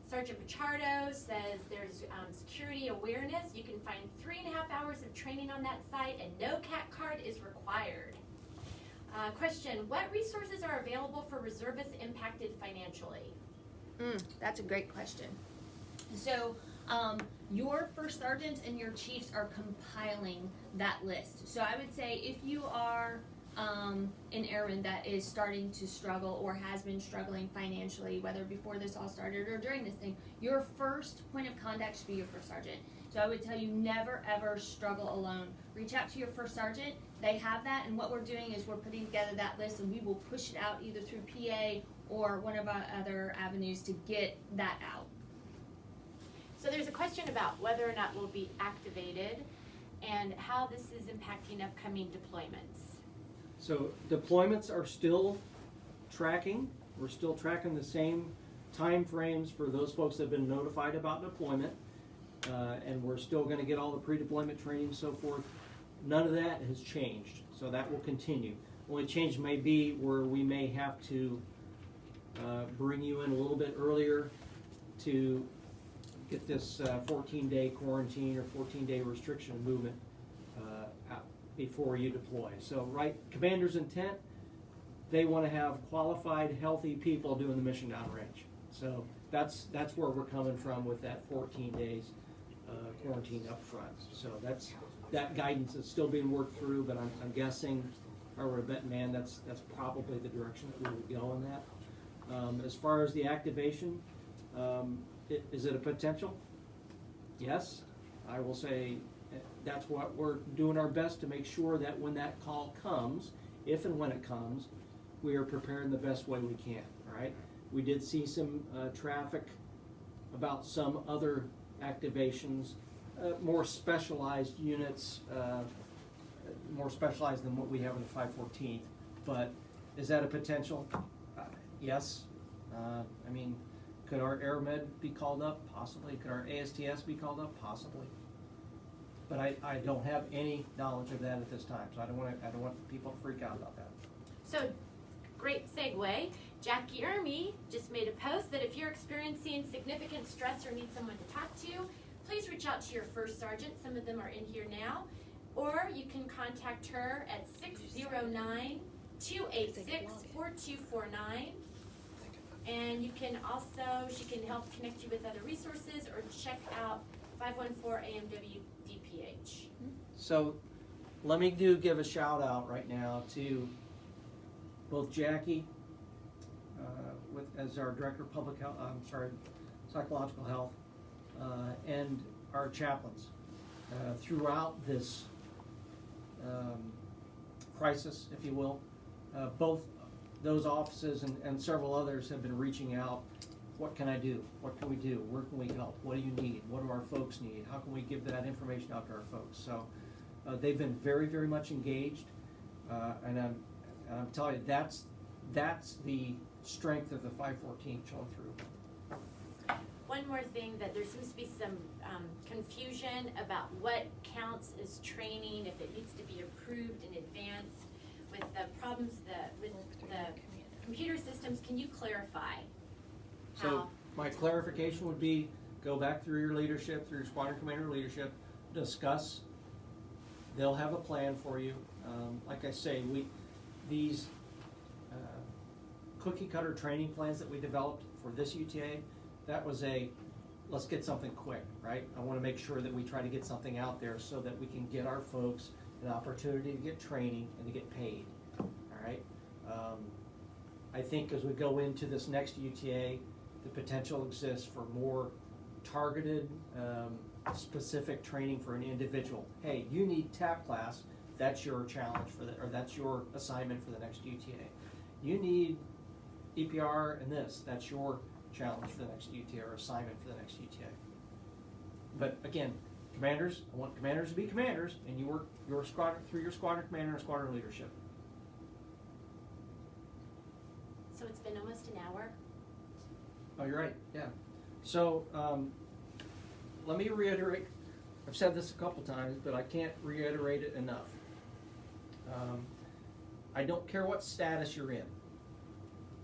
Sergeant Pichardo says there's security awareness. You can find 3.5 hours of training on that site, and no CAT card is required. Question, what resources are available for reservists impacted financially? That's a great question. So your first sergeant and your chiefs are compiling that list. So I would say if you are an airman that is starting to struggle or has been struggling financially, whether before this all started or during this thing, your first point of contact should be your first sergeant. So I would tell you never ever struggle alone. Reach out to your first sergeant. They have that, and what we're doing is we're putting together that list, and we will push it out either through PA or one of our other avenues to get that out. So there's a question about whether or not we'll be activated and how this is impacting upcoming deployments. So deployments are still tracking. We're still tracking the same time frames for those folks that have been notified about deployment. And we're still going to get all the pre-deployment training and so forth. None of that has changed, so that will continue. Only change may be where we may have to bring you in a little bit earlier to get this 14-day quarantine or 14-day restriction movement before you deploy. So, right, commander's intent, they want to have qualified, healthy people doing the mission downrange. So that's where we're coming from with that 14 days quarantine up front. So that guidance is still being worked through, but I'm guessing, if I were a betting man, that's probably the direction that we would go in that. As far as the activation, is it a potential? Yes, I will say that's what we're doing our best to make sure that when that call comes, if and when it comes, we are preparing the best way we can, right? We did see some traffic about some other activations, more specialized units, more specialized than what we have in the 514th. But is that a potential? Yes. I mean, could our AirMed be called up? Possibly. Could our ASTS be called up? Possibly. But I don't have any knowledge of that at this time, so I don't want people to freak out about that. So, great segue. Jackie Ermy just made a post that if you're experiencing significant stress or need someone to talk to, please reach out to your first sergeant. Some of them are in here now. Or you can contact her at 609-286-4249. And you can also, she can help connect you with other resources or check out 514 AMW DPH. So let me give a shout out right now to both Jackie, as our Director of Public Health, Psychological Health, and our chaplains throughout this crisis, if you will. Both those offices and several others have been reaching out. What can I do? What can we do? Where can we help? What do you need? What do our folks need? How can we give that information out to our folks? So they've been very, very much engaged, and I'm telling you, that's the strength of the 514 showing through. One more thing, that there seems to be some confusion about what counts as training, if it needs to be approved in advance. With the problems with the computer systems, can you clarify how? So my clarification would be, go back through your leadership, through your squadron commander leadership, discuss. They'll have a plan for you. Like I say, these cookie cutter training plans that we developed for this UTA, that was let's get something quick, right? I want to make sure that we try to get something out there so that we can get our folks an opportunity to get training and to get paid, all right? I think as we go into this next UTA, the potential exists for more targeted, specific training for an individual. Hey, you need TAP class, that's your challenge or that's your assignment for the next UTA. You need EPR and this, that's your challenge for the next UTA or assignment for the next UTA. But again, commanders, I want commanders to be commanders, and you work your squadron through your squadron commander and squadron leadership. So it's been almost an hour. Oh, you're right, yeah. So let me reiterate, I've said this a couple times, but I can't reiterate it enough. I don't care what status you're in.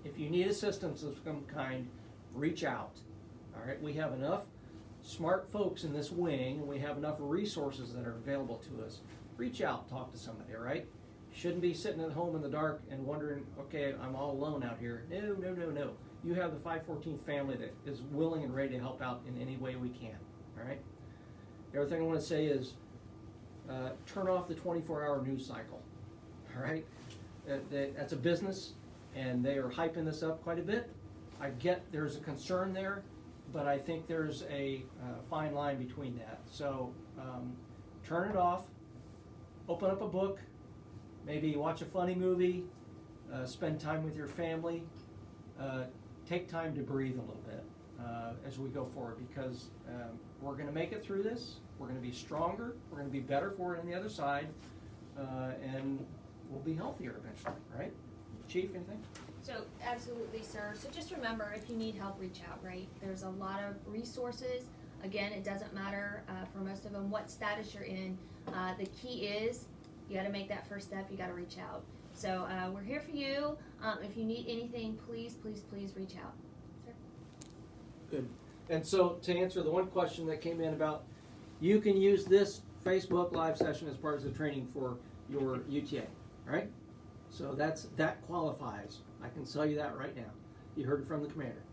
If you need assistance of some kind, reach out. All right, we have enough smart folks in this wing, and we have enough resources that are available to us. Reach out, talk to somebody, all right? You shouldn't be sitting at home in the dark and wondering, okay, I'm all alone out here. No, no, no, no. You have the 514 family that is willing and ready to help out in any way we can, all right? The other thing I want to say is turn off the 24-hour news cycle, all right? That's a business, and they are hyping this up quite a bit. I get there's a concern there, but I think there's a fine line between that. So turn it off, open up a book, maybe watch a funny movie, spend time with your family, take time to breathe a little bit as we go forward, because we're going to make it through this. We're going to be stronger. We're going to be better for it on the other side, and we'll be healthier eventually, right? Chief, anything? So absolutely, sir. So just remember, if you need help, reach out, right? There's a lot of resources. Again, it doesn't matter for most of them what status you're in. The key is you got to make that first step. You got to reach out. So we're here for you. If you need anything, please, please, please reach out. Sir? Good. And so to answer the one question that came in about, you can use this Facebook live session as part of the training for your UTA, all right? So that qualifies. I can tell you that right now. You heard it from the commander.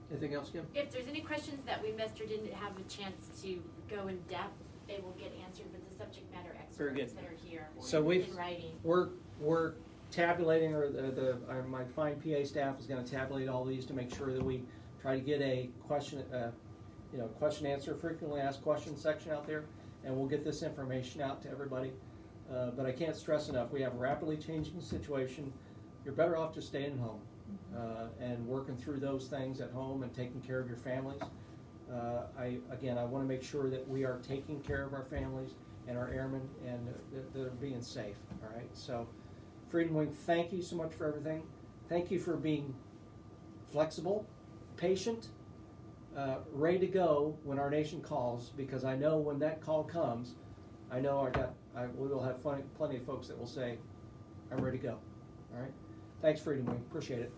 Anything else, Kim? If there's any questions that we missed or didn't have a chance to go in depth, they will get answered with the subject matter Very good. experts that are here So in writing. We're tabulating, or my fine PA staff is going to tabulate all these to make sure that we try to get a question, question answer frequently asked questions section out there, and we'll get this information out to everybody. But I can't stress enough, we have a rapidly changing situation. You're better off just staying home and working through those things at home and taking care of your families. I want to make sure that we are taking care of our families and our airmen, and that they're being safe. All right. So, Freedom Wing, thank you so much for everything. Thank you for being flexible, patient, ready to go when our nation calls. Because I know when that call comes, I know we will have plenty of folks that will say, "I'm ready to go." All right. Thanks, Freedom Wing. Appreciate it.